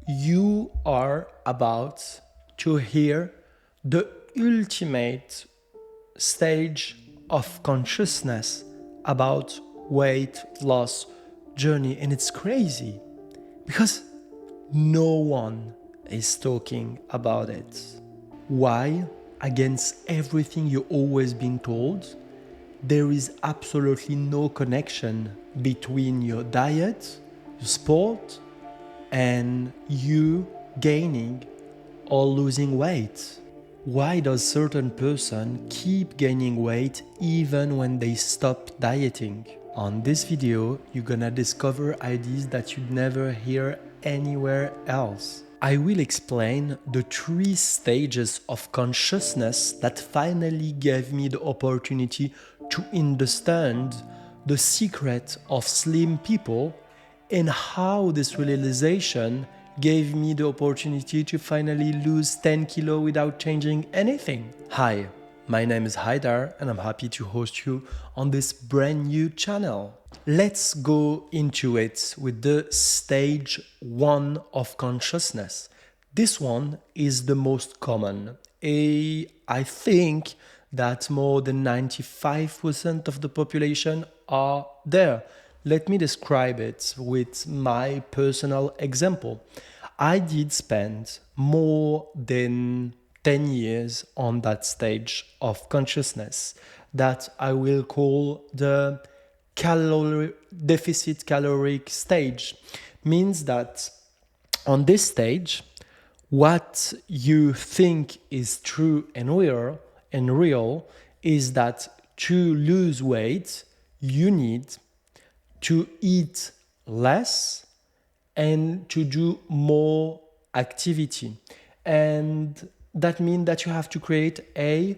You are about to hear the ultimate stage of consciousness about weight loss journey, and it's crazy because no one is talking about it. Why? Against everything you've always been told, there is absolutely no connection between your diet, your sport, and you gaining or losing weight. Why does certain person keep gaining weight even when they stop dieting? On this video, you're gonna discover ideas that you'd never hear anywhere else. I will explain the 3 stages of consciousness that finally gave me the opportunity to understand the secret of slim people and how this realization gave me the opportunity to finally lose 10 kilo without changing anything. Hi, my name is Haidar and I'm happy to host you on this brand new channel. Let's go into it with the stage 1 of consciousness. This one is the most common. I think that more than 95% of the population are there. Let me describe it with my personal example. I did spend more than 10 years on that stage of consciousness that I will call the deficit caloric stage. Means that on this stage, what you think is true and real is that to lose weight, you need to eat less and to do more activity. And that means that you have to create a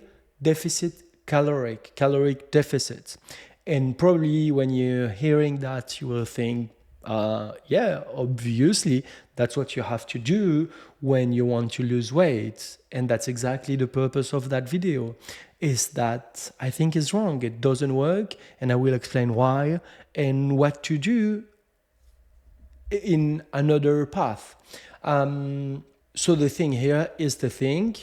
caloric deficit. And probably when you're hearing that, you will think, yeah, obviously, that's what you have to do when you want to lose weight. And that's exactly the purpose of that video, is that I think is wrong. It doesn't work, and I will explain why and what to do in another path. So the thing here is the thing,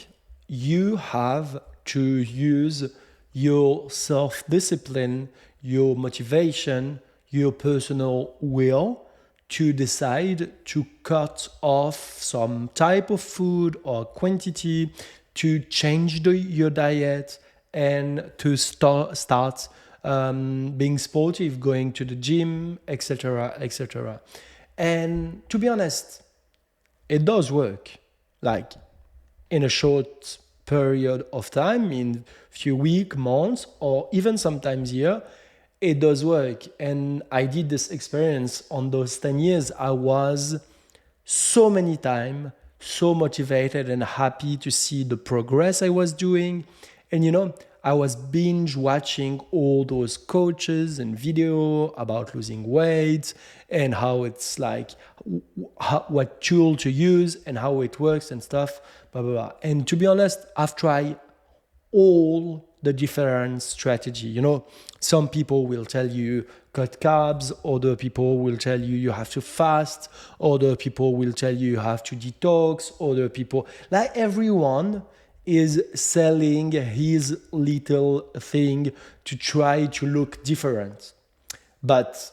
you have to use your self-discipline, your motivation, your personal will to decide to cut off some type of food or quantity, to change your diet, and to start being sportive, going to the gym, etc., etc. And to be honest, it does work. Like in a short period of time, in few weeks, months, or even sometimes year, it does work. And I did this experience on those 10 years. I was so many times so motivated and happy to see the progress I was doing. And I was binge watching all those coaches and video about losing weight and how it's like what tool to use and how it works and stuff, blah, blah, blah. And to be honest, I've tried all the different strategy. Some people will tell you cut carbs, other people will tell you you have to fast, other people will tell you you have to detox, other people, like everyone is selling his little thing to try to look different. But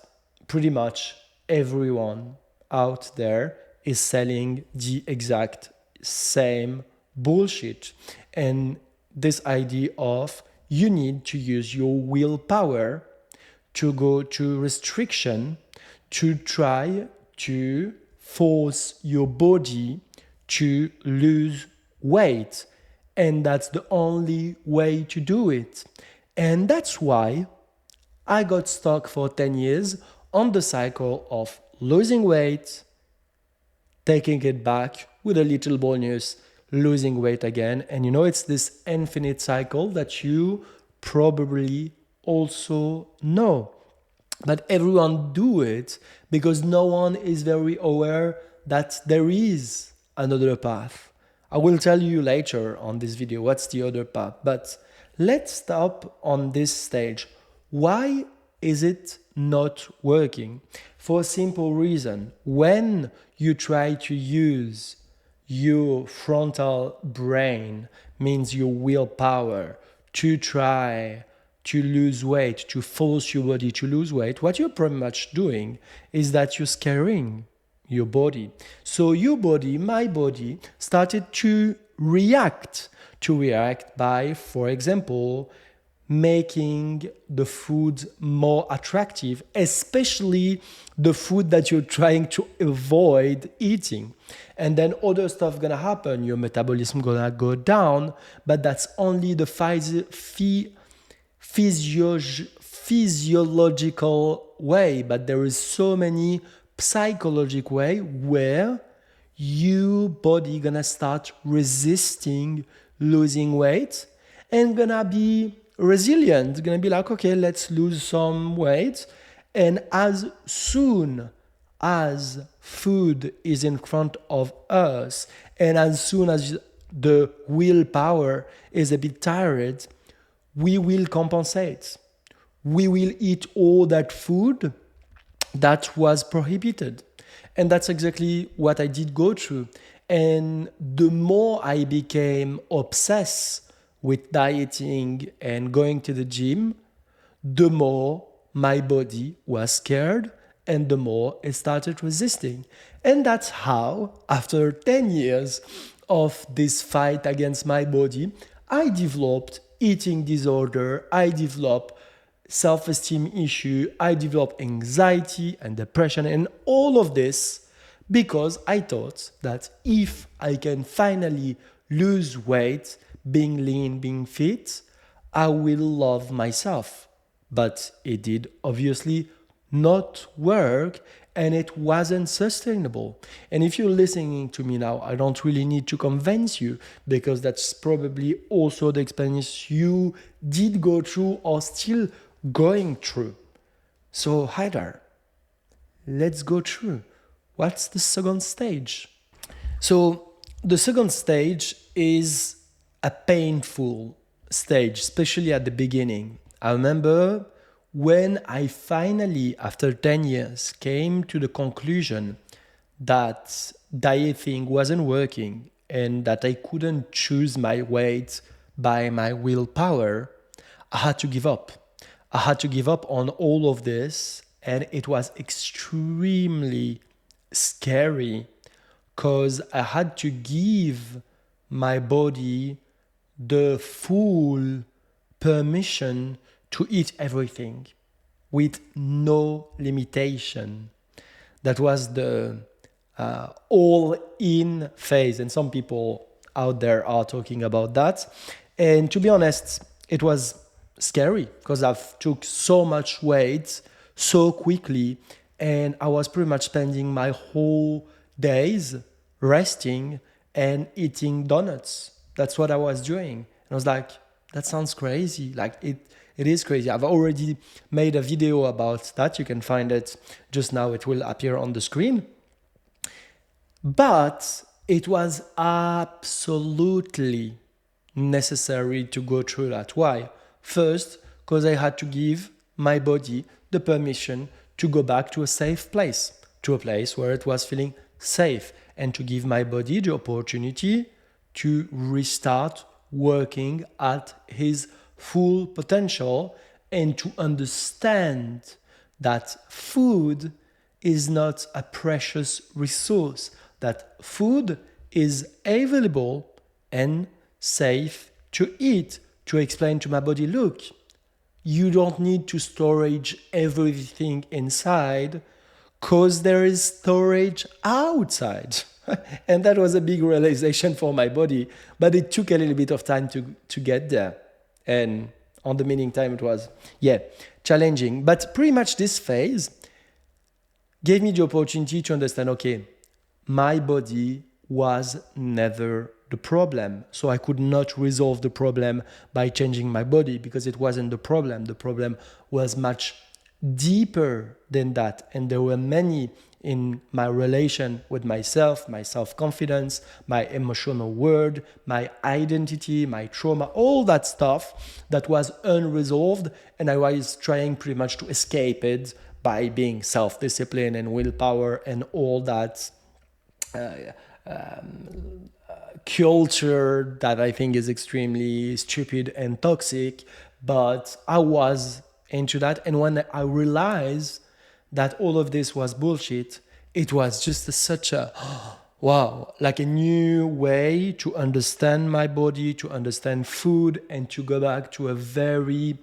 pretty much everyone out there is selling the exact same bullshit. And this idea of you need to use your willpower to go to restriction, to try to force your body to lose weight. And that's the only way to do it. And that's why I got stuck for 10 years on the cycle of losing weight, taking it back with a little bonus, losing weight again. And it's this infinite cycle that you probably also know. But everyone do it because no one is very aware that there is another path. I will tell you later on this video what's the other path. But let's stop on this stage. Why is it not working? For a simple reason. When you try to use your frontal brain, means your willpower, to try to lose weight, to force your body to lose weight, what you're pretty much doing is that you're scaring your body. So your body, my body, started to react by, for example, making the food more attractive, especially the food that you're trying to avoid eating. And then other stuff gonna happen. Your metabolism gonna go down, but that's only the physiological way. But there is so many psychological way where your body gonna start resisting losing weight and gonna be resilient, gonna be like, okay, let's lose some weight. And as soon as food is in front of us, and as soon as the willpower is a bit tired, we will compensate. We will eat all that food that was prohibited. And that's exactly what I did go through. And the more I became obsessed with dieting and going to the gym, the more my body was scared and the more it started resisting. And that's how, after 10 years of this fight against my body, I developed eating disorder, I developed self-esteem issue, I developed anxiety and depression and all of this because I thought that if I can finally lose weight, being lean, being fit, I will love myself. But it did obviously not work and it wasn't sustainable. And if you're listening to me now, I don't really need to convince you because that's probably also the experience you did go through or still going through. So, Haidar, let's go through. What's the second stage? So, the second stage is a painful stage, especially at the beginning. I remember when I finally, after 10 years, came to the conclusion that dieting wasn't working and that I couldn't choose my weight by my willpower, I had to give up. I had to give up on all of this, and it was extremely scary because I had to give my body the full permission to eat everything with no limitation. That was the all-in phase, and some people out there are talking about that. And to be honest, it was scary because I've took so much weight so quickly, and I was pretty much spending my whole days resting and eating donuts. That's what I was doing. And I was like, that sounds crazy. Like it is crazy. I've already made a video about that. You can find it just now. It will appear on the screen. But it was absolutely necessary to go through that. Why? First, because I had to give my body the permission to go back to a safe place, to a place where it was feeling safe, and to give my body the opportunity to restart working at his full potential and to understand that food is not a precious resource, that food is available and safe to eat, to explain to my body, look, you don't need to storage everything inside because there is storage outside. And that was a big realization for my body, but it took a little bit of time to get there. And on the meantime, it was, challenging. But pretty much this phase gave me the opportunity to understand, okay, my body was never the problem. So I could not resolve the problem by changing my body because it wasn't the problem. The problem was much deeper than that. And there were many in my relation with myself, my self-confidence, my emotional world, my identity, my trauma, all that stuff that was unresolved. And I was trying pretty much to escape it by being self-discipline and willpower and all that culture that I think is extremely stupid and toxic, but I was into that. And when I realized that all of this was bullshit, it was just such a wow, like a new way to understand my body, to understand food, and to go back to a very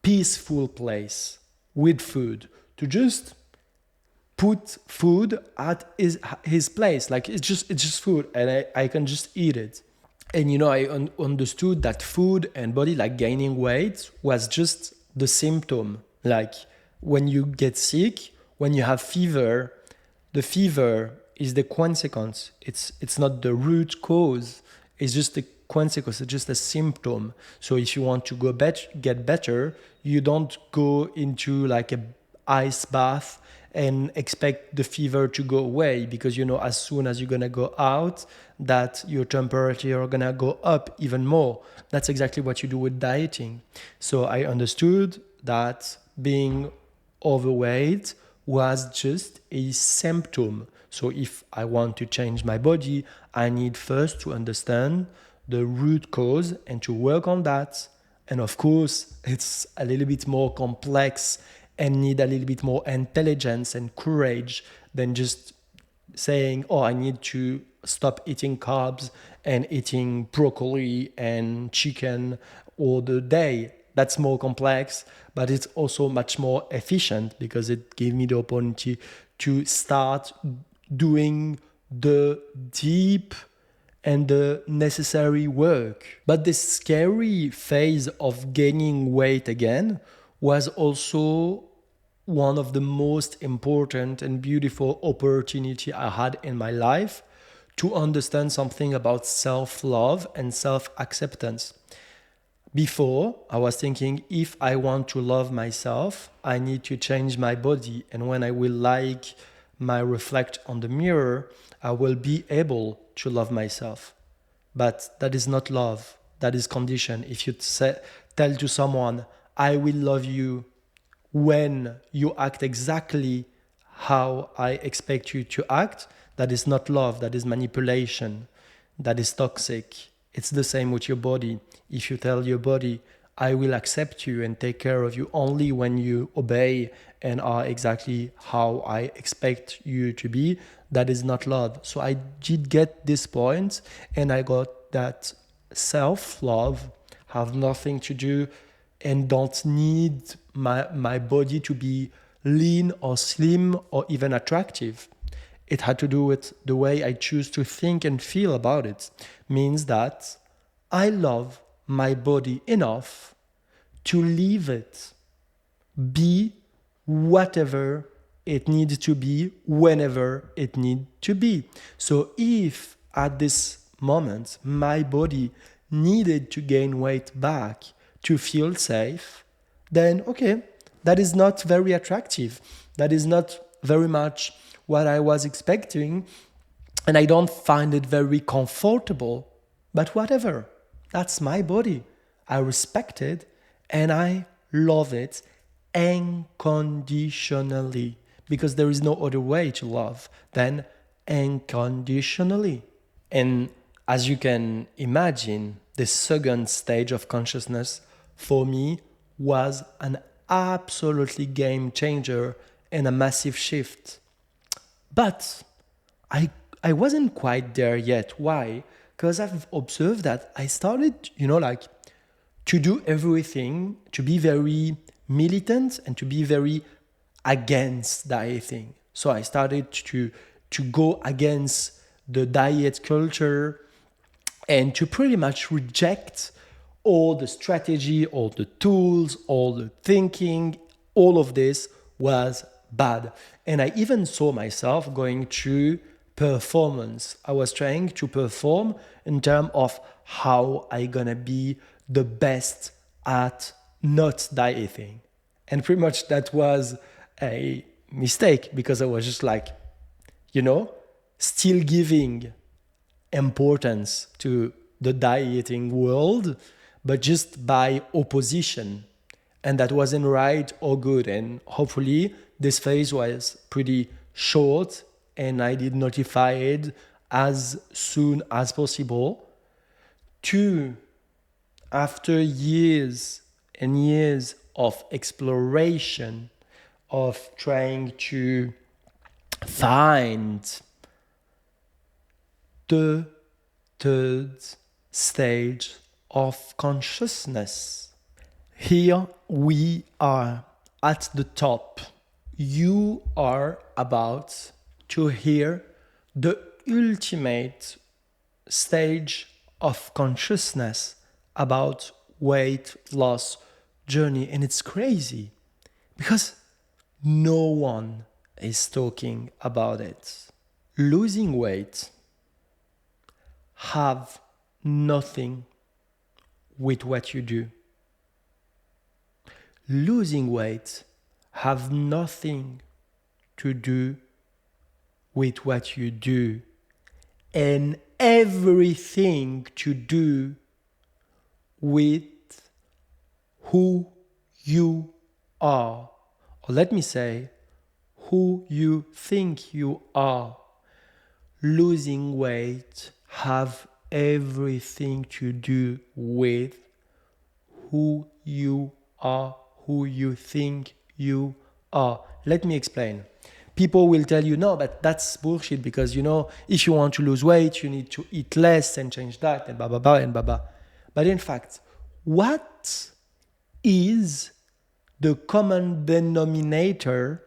peaceful place with food, to just put food at his place. Like it's just food, and I can just eat it. And I understood that food and body, like gaining weight, was just the symptom. Like when you get sick, when you have fever, the fever is the consequence. It's not the root cause. It's just the consequence. It's just a symptom. So if you want to get better, you don't go into like a ice bath and expect the fever to go away, because as soon as you're gonna go out, that your temperature are gonna go up even more. That's exactly what you do with dieting. So I understood that being overweight was just a symptom. So if I want to change my body, I need first to understand the root cause and to work on that. And of course, it's a little bit more complex and need a little bit more intelligence and courage than just saying, oh, I need to stop eating carbs and eating broccoli and chicken all the day. That's more complex, but it's also much more efficient because it gave me the opportunity to start doing the deep and the necessary work. But this scary phase of gaining weight again was also one of the most important and beautiful opportunity I had in my life to understand something about self-love and self-acceptance. Before, I was thinking, if I want to love myself, I need to change my body. And when I will like my reflect on the mirror, I will be able to love myself. But that is not love. That is condition. If you tell to someone, I will love you when you act exactly how I expect you to act, that is not love, that is manipulation, that is toxic. It's the same with your body. If you tell your body, I will accept you and take care of you only when you obey and are exactly how I expect you to be, that is not love. So I did get this point, and I got that self-love have nothing to do and don't need my body to be lean or slim or even attractive. It had to do with the way I choose to think and feel about it. Means that I love my body enough to leave it be whatever it needs to be whenever it needs to be. So if at this moment my body needed to gain weight back to feel safe, then okay, that is not very attractive. That is not very much what I was expecting, and I don't find it very comfortable. But whatever, that's my body. I respect it and I love it unconditionally, because there is no other way to love than unconditionally. And as you can imagine, the second stage of consciousness for me was an absolutely game changer and a massive shift. But I I wasn't quite there yet. Why? Because I've observed that I started, like to do everything, to be very militant and to be very against dieting. So I started to go against the diet culture and to pretty much reject all the strategy, all the tools, all the thinking, all of this was bad. And I even saw myself going through performance. I was trying to perform in terms of how I gonna be the best at not dieting. And pretty much that was a mistake, because I was just like, you know, still giving importance to the dieting world, but just by opposition. And that wasn't right or good. And hopefully this phase was pretty short and I did notify it as soon as possible. Two, after years and years of exploration, of trying to find the third stage of consciousness. Here we are at the top. You are about to hear the ultimate stage of consciousness about weight loss journey. And it's crazy because no one is talking about it. Losing weight have nothing with what you do. Losing weight have nothing to do with what you do, and everything to do with who you are. Or let me say, who you think you are. Losing weight have everything to do with who you are, who you think you are. Let me explain. People will tell you, no, but that's bullshit because, if you want to lose weight, you need to eat less and change that and blah, blah, blah, and blah, blah. But in fact, what is the common denominator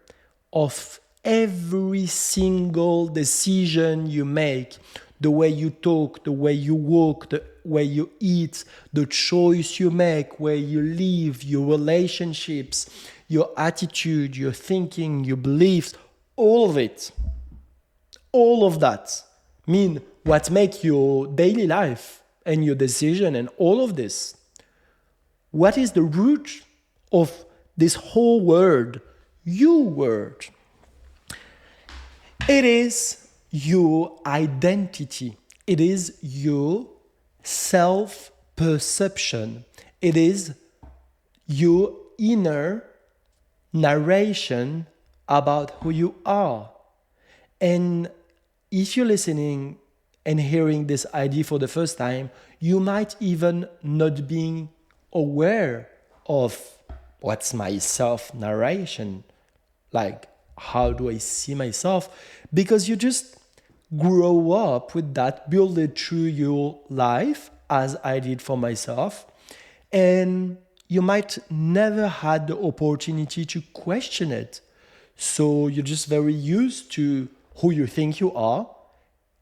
of every single decision you make? The way you talk, the way you walk, the way you eat, the choice you make, where you live, your relationships, your attitude, your thinking, your beliefs, all of it, all of that mean what make your daily life and your decision and all of this. What is the root of this whole word, you word? It is your identity. It is your self-perception. It is your inner narration about who you are. And if you're listening and hearing this idea for the first time, you might even not be aware of what's my self-narration, like how do I see myself, because you just grow up with that, build it through your life, as I did for myself, and you might never had the opportunity to question it. So you're just very used to who you think you are.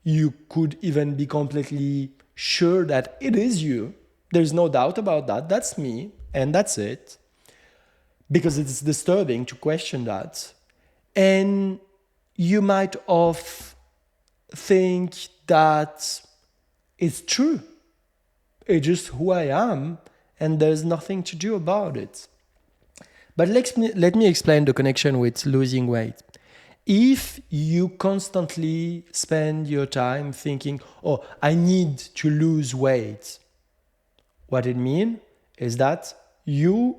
You could even be completely sure that it is you. There's no doubt about that. That's me, and that's it. Because it's disturbing to question that. And you might think that it's true. It's just who I am, and there's nothing to do about it. But let me explain the connection with losing weight. If you constantly spend your time thinking, oh, I need to lose weight, what it means is that you're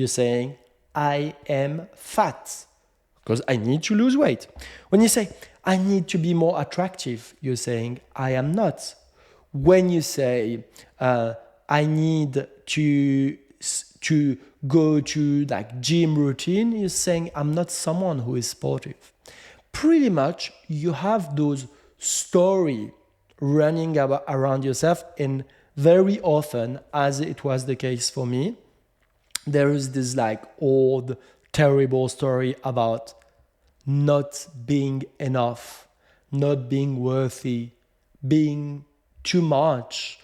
saying, I am fat because I need to lose weight. When you say, I need to be more attractive, you're saying, I am not. When you say, I need to go to like gym routine, you're saying, I'm not someone who is sportive. Pretty much, you have those stories running around yourself, and very often, as it was the case for me, there is this like old, terrible story about not being enough, not being worthy, being too much.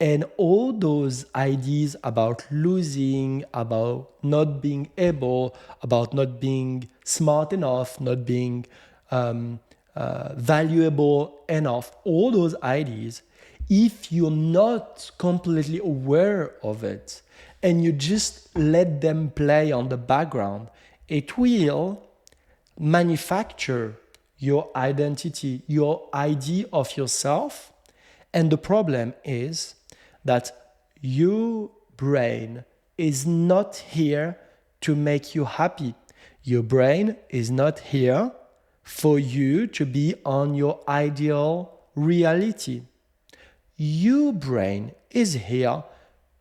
And all those ideas about losing, about not being able, about not being smart enough, not being valuable enough, all those ideas, if you're not completely aware of it and you just let them play on the background, it will manufacture your identity, your idea of yourself. And the problem is that your brain is not here to make you happy. Your brain is not here for you to be on your ideal reality. Your brain is here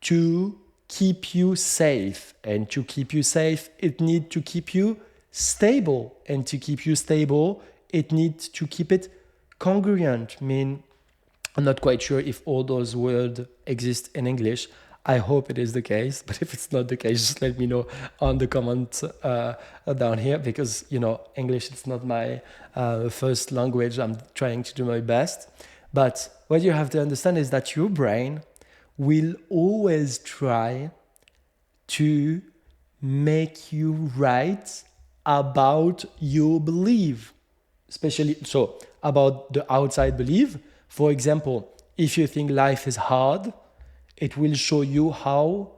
to keep you safe. And to keep you safe, it needs to keep you stable. And to keep you stable, it needs to keep it congruent. I mean, I'm not quite sure if all those words exist in English. I hope it is the case, but if it's not the case, just let me know on the comment down here, because English is not my first language. I'm trying to do my best. But what you have to understand is that your brain will always try to make you right about your belief, especially so about the outside belief. For example, if you think life is hard, it will show you how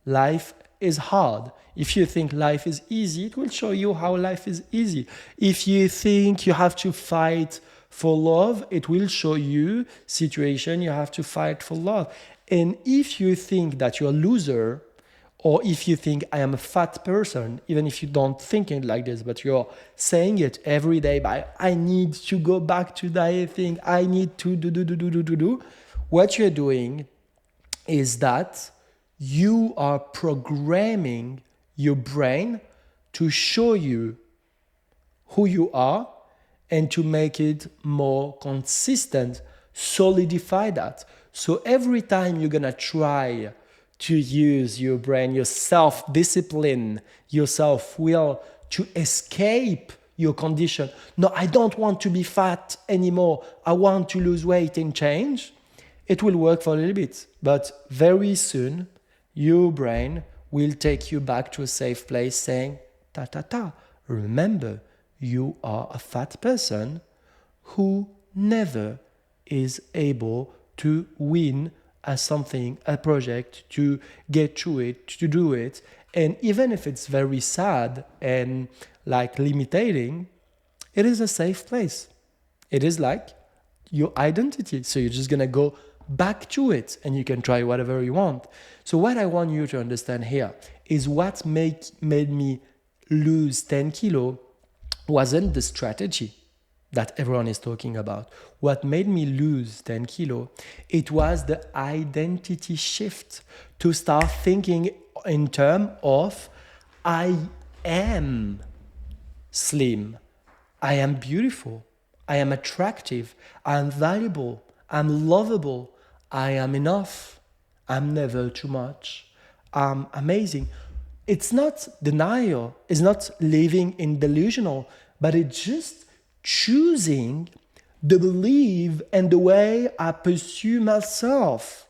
life is hard. If you think life is easy, it will show you how life is easy. If you think you have to fight for love, it will show you situation you have to fight for love. And if you think that you're a loser, or if you think I am a fat person, even if you don't think it like this, but you're saying it every day by I need to go back to dieting, I need to do, what you're doing is that you are programming your brain to show you who you are and to make it more consistent, solidify that. So every time you're gonna try to use your brain, your self-discipline, your self-will to escape your condition. No, I don't want to be fat anymore. I want to lose weight and change. It will work for a little bit, but very soon your brain will take you back to a safe place saying, remember, you are a fat person who never is able to win at something, a project, to get through it, to do it. And even if it's very sad and like limiting, it is a safe place. It is like your identity. So you're just going to go back to it and you can try whatever you want. So what I want you to understand here is what made me lose 10 kilo wasn't the strategy that everyone is talking about. What made me lose 10 kilo, it was the identity shift to start thinking in terms of I am slim, I am beautiful, I am attractive, I am valuable, I'm lovable, I am enough, I'm never too much, I'm amazing. It's not denial, it's not living in delusional, but it's just choosing the belief and the way I pursue myself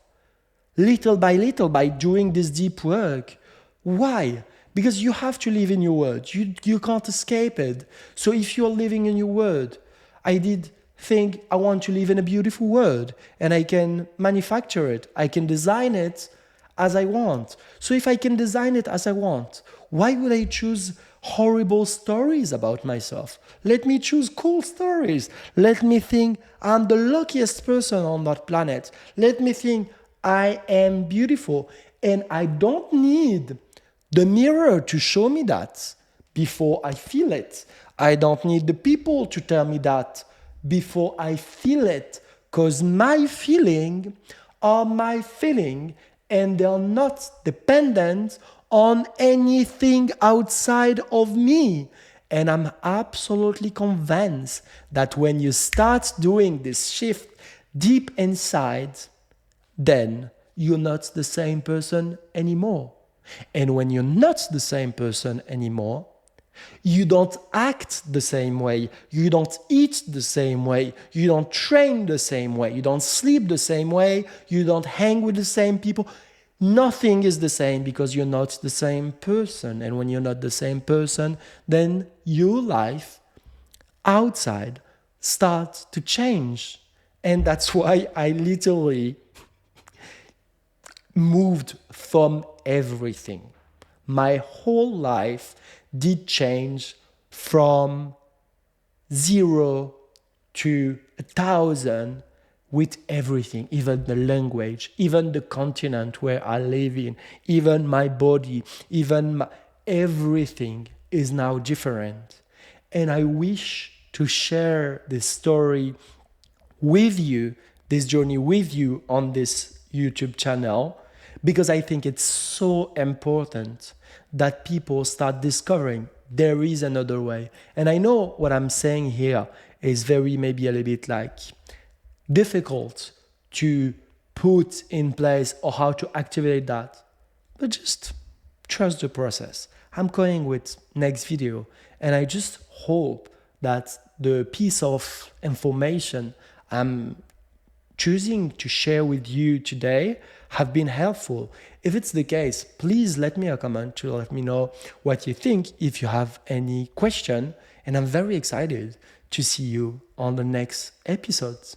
little by doing this deep work. Why? Because you have to live in your world. You can't escape it. So if you're living in your world, I did think I want to live in a beautiful world and I can manufacture it. I can design it as I want. So if I can design it as I want, why would I choose horrible stories about myself? Let me choose cool stories. Let me think I'm the luckiest person on that planet. Let me think I am beautiful. And I don't need the mirror to show me that before I feel it. I don't need the people to tell me that before I feel it. Because my feeling are my feeling and they're not dependent on anything outside of me. And I'm absolutely convinced that when you start doing this shift deep inside, then you're not the same person anymore. And when you're not the same person anymore, you don't act the same way, you don't eat the same way, you don't train the same way, you don't sleep the same way, you don't hang with the same people. Nothing is the same because you're not the same person. And when you're not the same person, then your life outside starts to change. And that's why I literally moved from everything. My whole life did change from 0 to 1,000 with everything, even the language, even the continent where I live in, even my body, everything is now different. And I wish to share this story with you, this journey with you on this YouTube channel, because I think it's so important that people start discovering there is another way. And I know what I'm saying here is very, maybe a little bit like difficult to put in place or how to activate that, but just trust the process. I'm going with next video, and I just hope that the piece of information I'm choosing to share with you today have been helpful. If it's the case, please let me a comment to let me know what you think, if you have any question, and I'm very excited to see you on the next episodes.